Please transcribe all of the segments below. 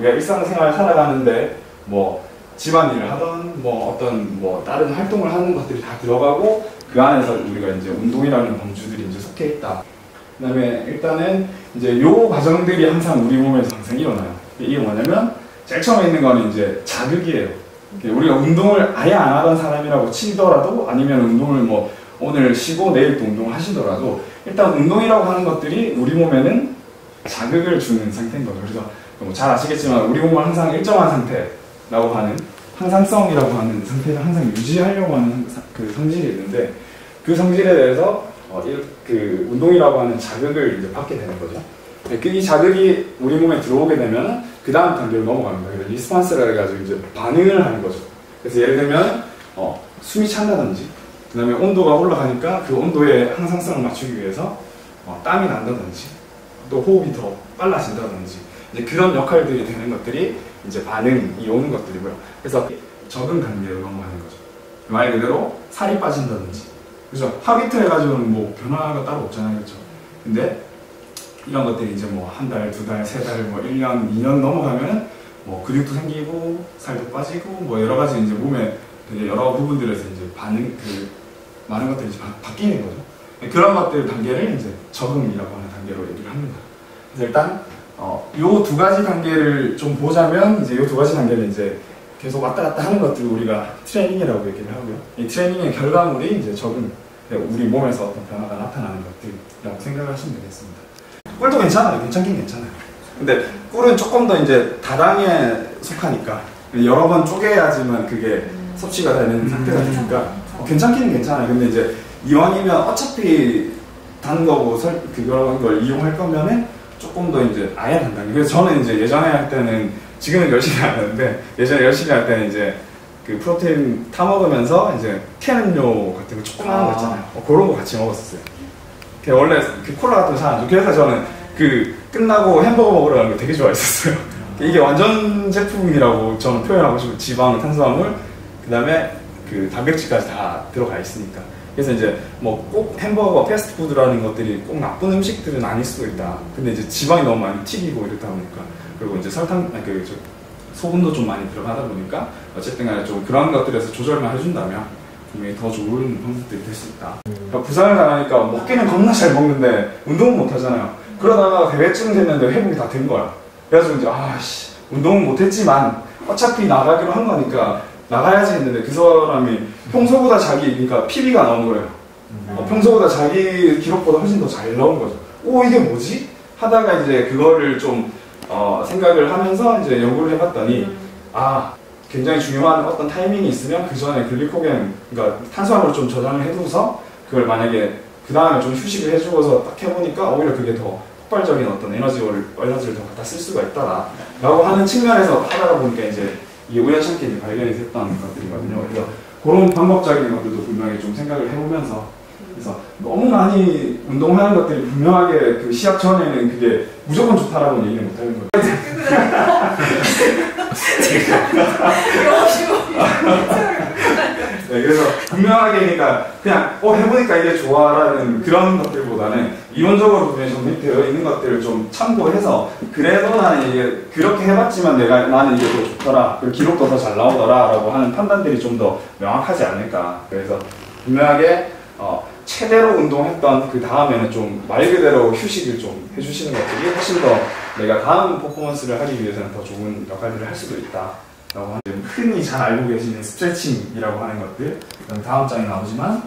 우리가 일상생활 살아가는데 뭐 집안일을 하던 뭐 어떤 뭐 다른 활동을 하는 것들이 다 들어가고 그 안에서 우리가 이제 운동이라는 범주들이 이제 속해 있다. 그다음에 일단은 이제 요 과정들이 항상 우리 몸에서 항상 일어나요. 이게 뭐냐면 제일 처음에 있는 거는 이제 자극이에요. 우리가 운동을 아예 안 하던 사람이라고 치더라도 아니면 운동을 뭐 오늘 쉬고 내일 또 운동하시더라도 일단 운동이라고 하는 것들이 우리 몸에는 자극을 주는 상태인 거죠. 그래서 뭐 잘 아시겠지만 우리 몸은 항상 일정한 상태라고 하는 항상성이라고 하는 상태를 항상 유지하려고 하는 그 성질이 있는데 그 성질에 대해서 그 운동이라고 하는 자극을 이제 받게 되는 거죠. 이 자극이 우리 몸에 들어오게 되면 그 다음 단계로 넘어가는 거예요. 리스폰스라 해가지고 이제 반응을 하는 거죠. 그래서 예를 들면 숨이 찬다든지 그 다음에 온도가 올라가니까 그 온도의 항상성을 맞추기 위해서 땀이 난다든지 또 호흡이 더 빨라진다든지 이제 그런 역할들이 되는 것들이 이제 반응이 오는 것들이고요. 그래서 적응 단계로 넘어가는 거죠. 말 그대로 살이 빠진다든지 그래서 하루 이틀 해가지고는 뭐 변화가 따로 없잖아요. 그렇죠? 근데 이런 것들이 이제 뭐 한 달, 두 달, 세 달, 뭐 1년, 2년 넘어가면 뭐 근육도 생기고 살도 빠지고 뭐 여러 가지 이제 몸에 되게 여러 부분들에서 이제 많은 것들이 이제 바뀌는 거죠. 그런 것들 단계를 이제 적응이라고 하는 단계로 얘기를 합니다. 그래서 일단 요 두 가지 단계를 좀 보자면 이제 요 두 가지 단계를 이제 계속 왔다 갔다 하는 것들을 우리가 트레이닝이라고 얘기를 하고요. 이 트레이닝의 결과물이 이제 적응, 우리 몸에서 어떤 변화가 나타나는 것들이라고 생각하시면 되겠습니다. 꿀도 괜찮아요. 괜찮긴 괜찮아요. 근데 꿀은 조금 더 이제 다당에 속하니까 여러 번 쪼개야지만 그게 섭취가 되는 상태가 되니까 괜찮기는 괜찮아요. 근데 이제 이왕이면 어차피 단 거고 그런 걸 이용할 거면은 조금 더 이제 아예 단단히. 그래서 저는 이제 예전에 할 때는 지금은 열심히 안 하는데 예전에 열심히 할 때는 이제 그 프로테인 타 먹으면서 이제 캔 음료 같은 거 조그마한 거 있잖아요. 그런 거 같이 먹었었어요. 원래 그 콜라 같은 거 잘 안 좋고 그래서 저는 그 끝나고 햄버거 먹으러 가는 거 되게 좋아했었어요. 이게 완전 제품이라고 저는 표현하고 싶어요. 지방, 탄수화물, 그 다음에 그 단백질까지 다 들어가 있으니까. 그래서 이제 뭐 꼭 햄버거, 패스트푸드라는 것들이 꼭 나쁜 음식들은 아닐 수도 있다. 근데 이제 지방이 너무 많이 튀기고 이렇다 보니까 그리고 이제 소금도 좀 많이 들어가다 보니까 어쨌든 간에 좀 그런 것들에서 조절만 해준다면 분명히 더 좋은 방법들이 될 수 있다. 그러니까 부상을 당하니까 먹기는 겁나 잘 먹는데 운동은 못 하잖아요. 그러다가 대회쯤 됐는데 회복이 다 된 거야. 그래가지고 이제 운동은 못 했지만 어차피 나가기로 한 거니까 나가야지 했는데 그 사람이 평소보다 그러니까 PB가 나오는 거예요. 평소보다 자기 기록보다 훨씬 더 잘 나온 거죠. 이게 뭐지? 하다가 이제 그거를 좀 생각을 하면서 이제 연구를 해봤더니 굉장히 중요한 어떤 타이밍이 있으면 그 전에 글리코겐, 그러니까 탄수화물을 좀 저장을 해두고서 그걸 만약에 그 다음에 좀 휴식을 해주고서 딱 해보니까 오히려 그게 더 폭발적인 어떤 에너지를 더 갖다 쓸 수가 있다라고 하는 측면에서 하다가 보니까 이제 이게 우연찮게 이제 발견이 됐던 것들이거든요. 그래서 그런 방법적인 것들도 분명히 좀 생각을 해보면서 그래서 너무 많이 운동하는 것들이 분명하게 그 시합 전에는 그게 무조건 좋다라고는 얘기는 못하는 거예요. 네, 그래서 분명하게 그러니까 그냥 해보니까 이게 좋아라는 그런 것들보다는 이론적으로 분명히 정립되어 있는 것들을 좀 참고해서 그래도 나는 이게 그렇게 해봤지만 나는 이게 더 좋더라, 그리고 기록도 더 잘 나오더라라고 하는 판단들이 좀 더 명확하지 않을까. 그래서 분명하게 최대로 운동했던 그 다음에는 좀 말 그대로 휴식을 좀 해주시는 것들이 훨씬 더 내가 다음 퍼포먼스를 하기 위해서는 더 좋은 역할들을 할 수도 있다. 라고 하는 흔히 잘 알고 계시는 스트레칭이라고 하는 것들, 다음 장에 나오지만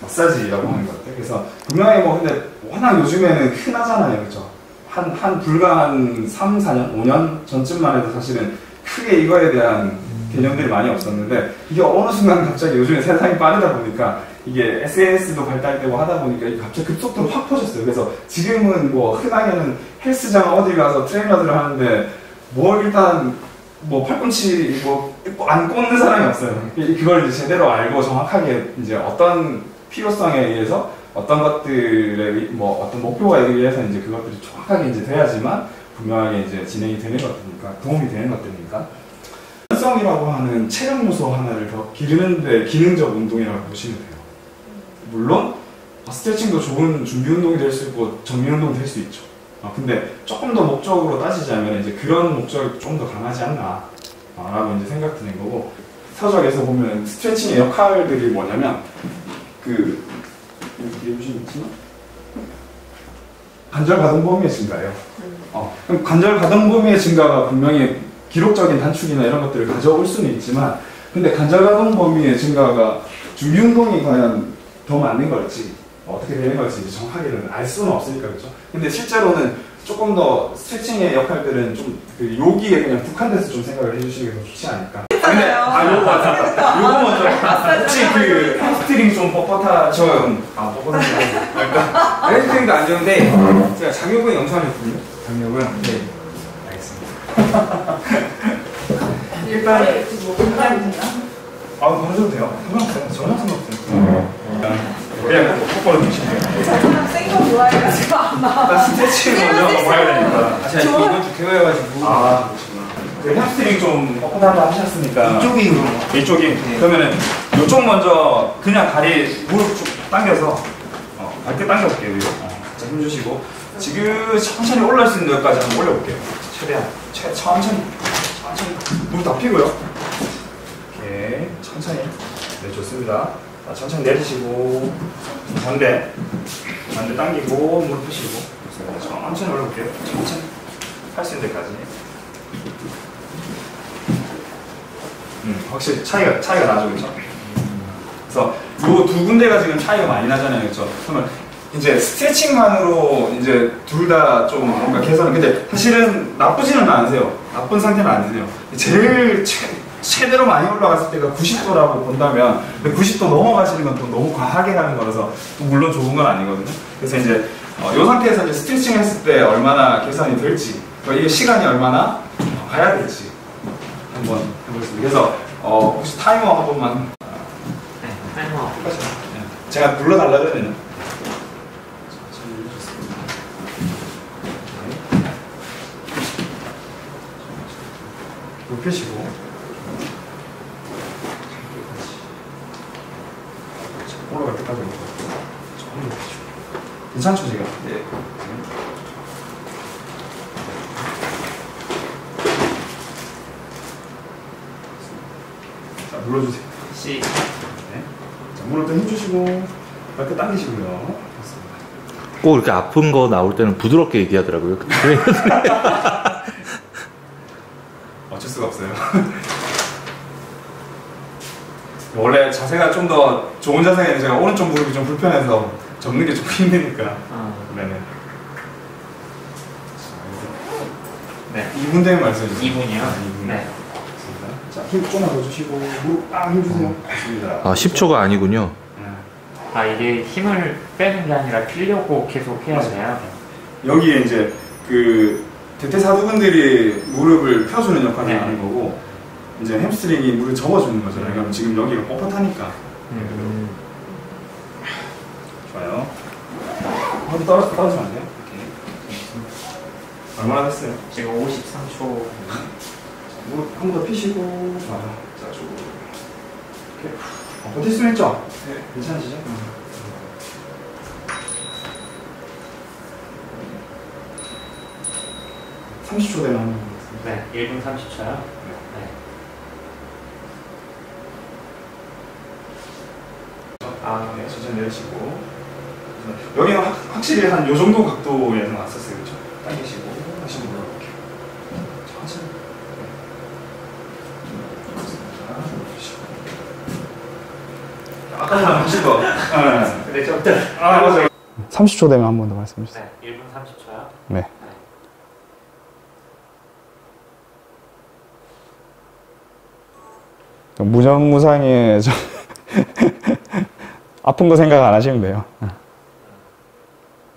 마사지라고 하는 것들. 그래서 분명히 근데 워낙 요즘에는 흔하잖아요, 그렇죠? 불과 한 3, 4년, 5년 전쯤만 해도 사실은 크게 이거에 대한 개념들이 많이 없었는데 이게 어느 순간 갑자기 요즘에 세상이 빠르다 보니까 이게 SNS도 발달되고 하다 보니까 이게 갑자기 급속도로 확 퍼졌어요. 그래서 지금은 흔하게는 헬스장 어디 가서 트레이너들을 하는데 일단 팔꿈치 안 꽂는 사람이 없어요. 그걸 이제 제대로 알고 정확하게 이제 어떤 필요성에 의해서 어떤 것들의 어떤 목표에 의해서 이제 그것들이 정확하게 이제 돼야지만 분명하게 이제 진행이 되는 것들이니까 도움이 되는 것들이니까 성이라고 하는 체력 요소 하나를 더 기르는데 기능적 운동이라고 보시면 돼요. 물론 스트레칭도 좋은 준비 운동이 될 수 있고 정리 운동이 될 수 있죠. 근데 조금 더 목적으로 따지자면 이제 그런 목적이 좀 더 강하지 않나 라고 이제 생각 드는 거고, 서적에서 보면 스트레칭의 역할들이 뭐냐면 여기 보시면 있지만 관절 가동 범위의 증가예요. 그럼 관절 가동 범위의 증가가 분명히 기록적인 단축이나 이런 것들을 가져올 수는 있지만, 근데 관절 가동 범위의 증가가 준비 운동이 과연 더 맞는 걸지 어떻게 되는 걸지 이제 정확하게는 알 수는 없으니까, 그렇죠? 근데 실제로는 조금 더 스트레칭의 역할들은 좀 여기에 그냥 국한돼서 좀 생각을 해주시는 게 더 좋지 않을까. 근데 요거 맞아. 요거 먼저 혹시 햄스트링 좀 뻣뻣하죠? 뻣뻣하죠. 그러니까 햄스트링도 안 좋은데 제가 장요근 영상을 했거든요. 장요근. 네. 알겠습니다. 일단 뭐 공감이나? 바로 해도 돼요. 상관없어요. 전혀 상관없어요. 그냥 똑바로 드시면 돼요. 저는 센거 좋아해가지고 아마 스트레칭 먼저 봐야 되니까. 제가 이번 주 대회여가지고. 그러시구나. 햄스트링 좀 뻣뻣하다 하셨으니까. 이쪽이 그럼. 이쪽이. 네. 그러면은 이쪽 먼저 그냥 다리 무릎 쭉 당겨서 밝게 당겨볼게요. 위로. 자, 힘주시고. 지금 천천히 올라올 수 있는 데까지 한번 올려볼게요. 최대한. 천천히. 무릎 다 펴고요. 오케이. 천천히. 네, 좋습니다. 자, 천천히 내리시고. 반대 당기고 무릎 펴시고. 천천히 올려볼게요. 천천히. 할 수 있는 데까지. 확실히 차이가 나죠, 그렇죠? 그래서 요 두 군데가 지금 차이가 많이 나잖아요, 그렇죠? 그러면 이제 스트레칭만으로 이제 둘 다 좀 뭔가 개선을, 근데 사실은 나쁘지는 않으세요. 나쁜 상태는 아니세요. 제일 최대로 많이 올라갔을 때가 90도라고 본다면, 근데 90도 넘어가시는 건 또 너무 과하게 가는 거라서 또 물론 좋은 건 아니거든요. 그래서 이제 이 상태에서 이제 스트레칭 했을 때 얼마나 개선이 될지, 이게 시간이 얼마나 가야 될지 한번 해보겠습니다. 그래서 혹시 타이머 한 번만. 네, 타이머. 제가 눌러달라면 눕히시고 올라갈 때까지 조금 눕히시고. 괜찮죠, 지금? 네. 자, 눌러주세요. C. 네. 자, 무릎 좀 힘주시고 이렇게 당기시고요. 꼭 이렇게 아픈 거 나올 때는 부드럽게 얘기하더라고요. 어쩔 수가 없어요. 원래 자세가 좀 더 좋은 자세가 제가 오른쪽 무릎이 좀 불편해서 접는 게 좀 힘드니까. 네네. 네. 2분 되면 말씀해주세요. 2분이요? 2분. 네. 자, 힘 조금만 더 주시고 무릎 힘주세요. 좋습니다. 10초가 아니군요. 이게 힘을 빼는 게 아니라 피려고 계속 해야 돼요. 여기에 이제 대퇴사두근들이 무릎을 펴주는 역할을 네. 하는 거고, 이제 햄스트링이 무릎을 접어주는 거잖아요. 그럼 지금 여기가 뻣뻣하니까. 좋아요. 한번 떨어지면 안 돼요? 오케이. 얼마나 됐어요? 지금 53초. 무릎 한 번 더 피시고. 좋아요. 자, 쭉. 이렇게. 버틸 수 있죠? 네. 괜찮으시죠? 30초 되면 한번 보겠습니다. 네, 1분 30초요. 네. 네, 천천히 내리시고. 여기는 확실히 한 요 정도 각도에서 왔었어요, 그렇죠? 당기시고 다시 한번 올라갈게요. 천천히. 아까보다 훨씬 더. 근데 좀 맞아요. 30초 되면 한 번 더 말씀해 주세요. 네, 1분 30초요. 네. 무정무상에 아픈 거 생각 안 하시면 돼요.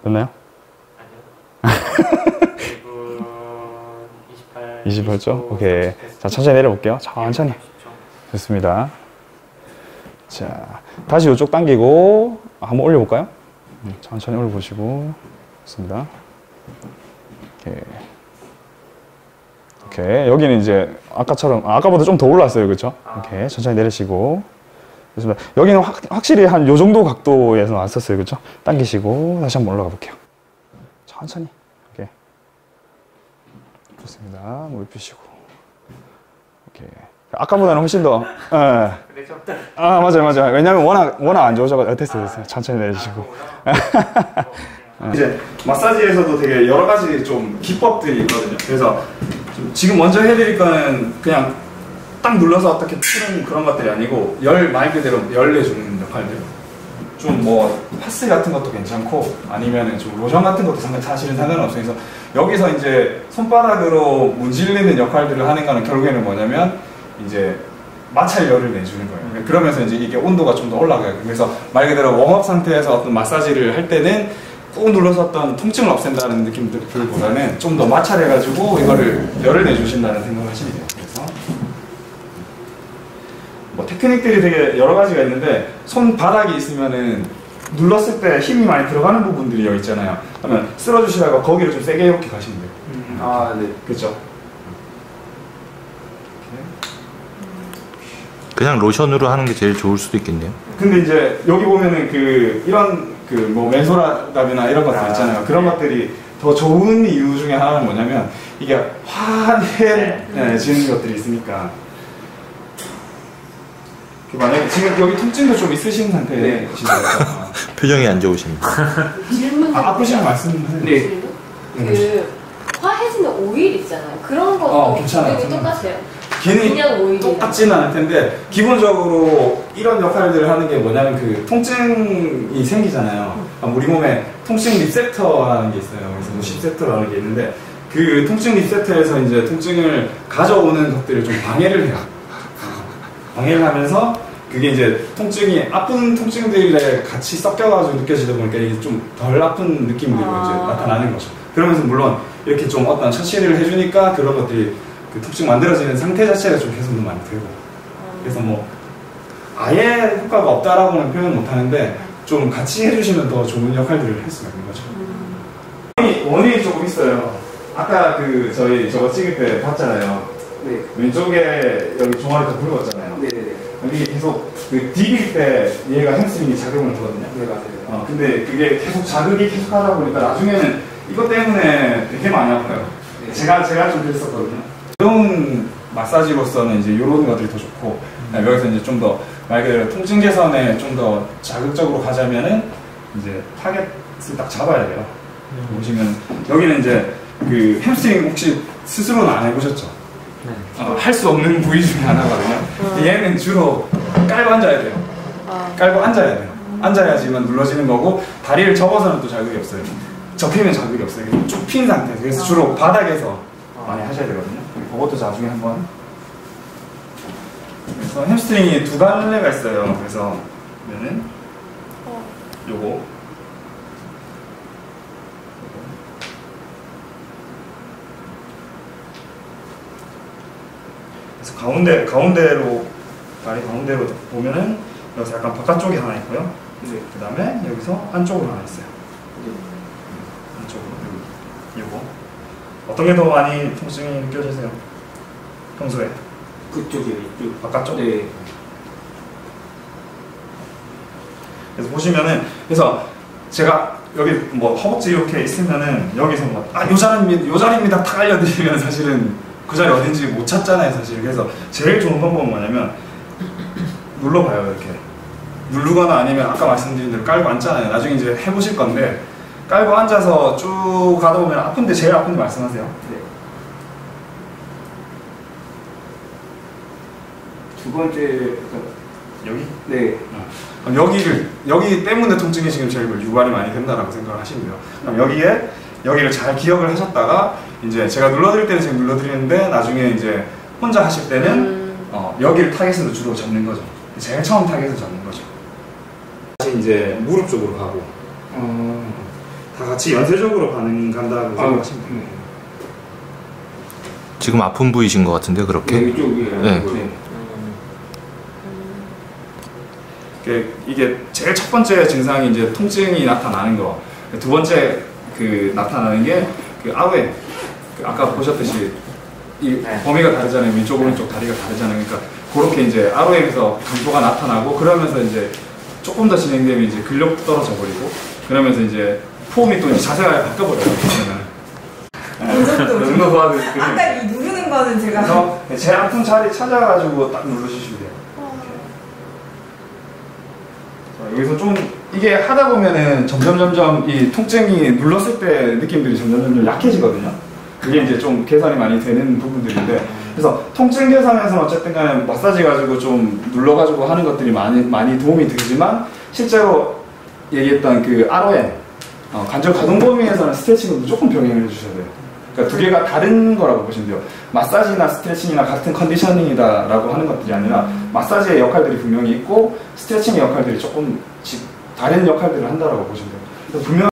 됐나요? 아니요. 1분 28. 28초? 오케이. 자, 천천히 내려볼게요. 천천히. 좋습니다. 자, 다시 이쪽 당기고 한번 올려볼까요? 천천히 올려보시고. 좋습니다. 오케이. 오케이. 여기는 이제 아까처럼, 아까보다 좀 더 올랐어요. 그렇죠? 오케이. 천천히 내리시고. 좋습니다. 여기는 확실히 한 요 정도 각도에서 왔었어요. 그렇죠? 당기시고 다시 한번 올라가 볼게요. 천천히. 오케이. 좋습니다. 무릎 펴시고. 오케이. 아까보다는 훨씬 더. 예. 아 맞아요. 왜냐면 워낙 안 좋으셔가지고 됐어요. 천천히 내주시고. 이제 마사지에서도 되게 여러 가지 좀 기법들이 있거든요. 그래서 지금 먼저 해드릴 거는 그냥 딱 눌러서 어떻게 푸는 그런 것들이 아니고 말 그대로 열 내주는 역할들. 좀 뭐 파스 같은 것도 괜찮고 아니면은 좀 로션 같은 것도 사실은 상관없어요. 그래서 여기서 이제 손바닥으로 문질리는 역할들을 하는 거는 결국에는 뭐냐면 이제 마찰열을 내주는 거예요. 그러면서 이제 이게 온도가 좀 더 올라가요. 그래서 말 그대로 웜업 상태에서 어떤 마사지를 할 때는 꾹 눌러서 어떤 통증을 없앤다는 느낌들보다는 좀 더 마찰해가지고 이거를 열을 내주신다는 생각을 하시면 돼요. 그래서 뭐 테크닉들이 되게 여러 가지가 있는데 손바닥이 있으면은 눌렀을 때 힘이 많이 들어가는 부분들이 여기 있잖아요. 그러면 쓸어주시다가 거기를 좀 세게 이렇게 가시면 돼요. 아, 네. 그렇죠? 그냥 로션으로 하는 게 제일 좋을 수도 있겠네요. 근데 이제 여기 보면은 이런 뭐 멘소라답이나 이런 것들 있잖아요. 그런 것들이 더 좋은 이유 중에 하나는 뭐냐면 이게 환해지는 것들이 있으니까. 만약에 지금 여기 통증도 좀 있으신 상태이신가요? 표정이 안 좋으십니다. 질문. 아프시면 말씀하세요. 네. 그 화해지는 오일 있잖아요. 그런 것도 괜찮아요. 기능이 똑같아요. 기능이 그냥 오일이에요. 똑같지는 않을 텐데 기본적으로 이런 역할들을 하는 게 뭐냐면 그 통증이 생기잖아요. 우리 몸에 통증 리셉터라는 게 있어요. 그래서 리셉터라는 게 있는데 그 통증 리셉터에서 이제 통증을 가져오는 것들을 좀 방해를 해요. 방해를 하면서 그게 이제 아픈 통증들에 같이 섞여가지고 느껴지다 보니까 이게 좀 덜 아픈 느낌으로 이제 나타나는 거죠. 그러면서 물론 이렇게 좀 어떤 처치를 해주니까 그런 것들이 그 통증 만들어지는 상태 자체가 좀 개선도 많이 되고. 그래서 뭐 아예 효과가 없다라고는 표현 못 하는데 좀 같이 해주시면 더 좋은 역할들을 할 수가 있는 거죠. 원인이 조금 있어요. 아까 저거 찍을 때 봤잖아요. 네. 왼쪽에 여기 종아리가 굵었잖아요. 네네네. 여기 계속 그 디빌 때 얘가 햄스트링이 작용을 하거든요. 네, 맞아요. 근데 그게 계속 자극이 계속 하다 보니까 나중에는 이것 때문에 되게 많이 아파요. 네. 제가 좀 그랬었거든요. 이런 마사지로서는 이제 이런 것들이 더 좋고, 여기서 이제 좀 더 말 그대로 통증 개선에 좀 더 자극적으로 가자면은 이제 타겟을 딱 잡아야 돼요. 보시면 여기는 이제 그 햄스트링 혹시 스스로는 안 해보셨죠? 할 수 없는 부위 중에 하나거든요. 얘는 주로 깔고 앉아야 돼요. 깔고 앉아야 돼요. 앉아야지만 눌러지는 거고, 다리를 접어서는 또 자극이 없어요. 접히면 자극이 없어요. 쭉 핀 상태에서. 그래서 주로 바닥에서 많이 하셔야 되거든요. 그것도 나중에 한번. 그래서 햄스트링이 두 갈래가 있어요. 그래서 보면은 요거. 그래서 가운데로 다리 가운데로 보면은 여기서 약간 바깥쪽에 하나 있고요. 네. 그 다음에 여기서 안쪽으로 하나 있어요. 안쪽으로 여기 요거. 어떤 게 더 많이 통증이 느껴지세요? 평소에? 그쪽이요. 이쪽. 바깥쪽? 네. 그래서 보시면은 그래서 제가 여기 뭐 허벅지 이렇게 있으면은 여기서 뭐 요 자리입니다 탁 알려드리면 사실은 그 자리 어딘지 못 찾잖아요, 사실. 그래서 제일 좋은 방법은 뭐냐면 눌러봐요, 이렇게. 누르거나 아니면 아까 말씀드린 대로 깔고 앉잖아요. 나중에 이제 해보실 건데 깔고 앉아서 쭉 가다 보면 제일 아픈데 말씀하세요. 네. 두 번째 여기? 네. 여기 때문에 통증이 지금 제일 유발이 많이 된다라고 생각을 하시면 돼요. 그럼 여기를 잘 기억을 하셨다가 이제 제가 눌러드릴 때는 지금 눌러드리는데 나중에 이제 혼자 하실 때는 여기를 타겟으로 주로 잡는 거죠. 제일 처음 타겟을 잡는 거죠. 다시 이제 무릎 쪽으로 가고 다 같이 연쇄적으로 간다고 생각하시면 돼요. 지금 아픈 부위신 것 같은데 그렇게? 네, 이쪽이에요. 네. 이게 제일 첫 번째 증상이 이제 통증이 나타나는 거. 두 번째 나타나는 게 아우에 아까 보셨듯이 이 범위가 다르잖아요. 왼쪽 오른쪽 다리가 다르잖아요. 그러니까 그렇게 이제 아우에서 강도가 나타나고 그러면서 이제 조금 더 진행되면 이제 근력 떨어져 버리고 그러면서 이제 폼이 또 이제 자세가 바뀌어버려요. 정도. 이 정도 도와드릴게요. 아까 이 누르는 거는 제가. 그래서 제일 아픈 자리 찾아가지고 딱 누르시면 돼요. 자, 여기서 좀 이게 하다 보면은 점점 이 통증이 눌렀을 때 느낌들이 점점 약해지거든요. 그게 이제 좀 개선이 많이 되는 부분들인데, 그래서 통증 개선에서는 어쨌든 간에 마사지 가지고 좀 눌러가지고 하는 것들이 많이 도움이 되지만, 실제로 얘기했던 그 ROM, 관절 가동 범위에서는 스트레칭을 무조건 병행을 해주셔야 돼요. 그러니까 두 개가 다른 거라고 보시면 돼요. 마사지나 스트레칭이나 같은 컨디셔닝이다라고 하는 것들이 아니라, 마사지의 역할들이 분명히 있고 스트레칭의 역할들이 조금씩 다른 역할들을 한다라고 보시면 돼요. 그래서 분명